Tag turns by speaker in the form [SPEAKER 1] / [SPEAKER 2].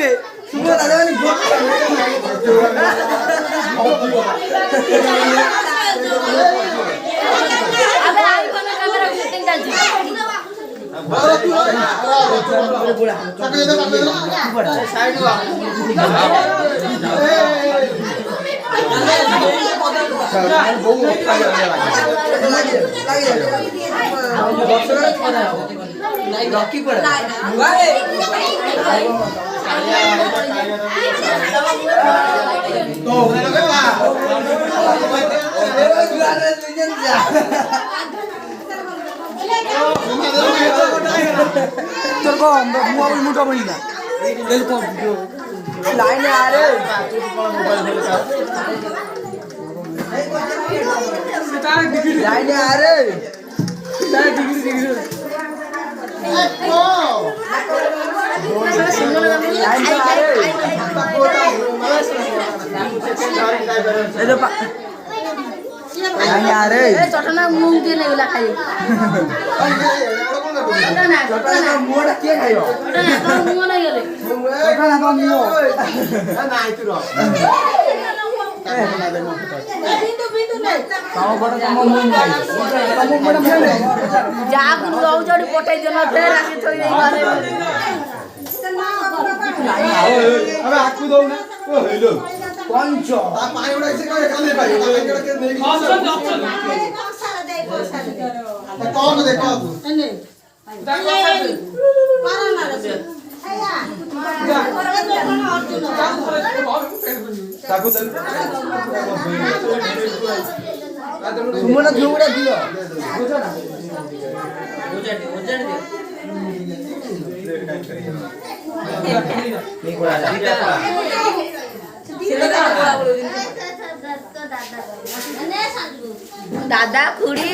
[SPEAKER 1] রে শুভ দাদা মানে ভোট
[SPEAKER 2] আবে আইফোন ক্যামেরা শুটিং চলছে
[SPEAKER 1] সাইড লকি পড়ে তো তোর কম মোবাইল মোটা বলি না লাইনে আরে লাইনে আরে
[SPEAKER 2] চটনা মুখ দিয়ে এগুলা খাই
[SPEAKER 1] মুটা কে খাইব
[SPEAKER 2] মুখ না গেলে যা গুলো জড়ি পটাই দেন ফের আসি থই দেই ঘরে
[SPEAKER 1] আবে আকু দাও না ও হইলো পঞ্চ তা পানি উড়াইছে কই কালে পাই এটা কে নেই
[SPEAKER 3] বক্সারে দেই বক্সারে দেই
[SPEAKER 1] কত দে কত
[SPEAKER 3] এনে পারা না রে আয়া
[SPEAKER 1] তাকু দেন সুমনা ঝুমড়া দিও বুঝো না ওজাড়ি এই কোড়া
[SPEAKER 2] দাদা খুড়ি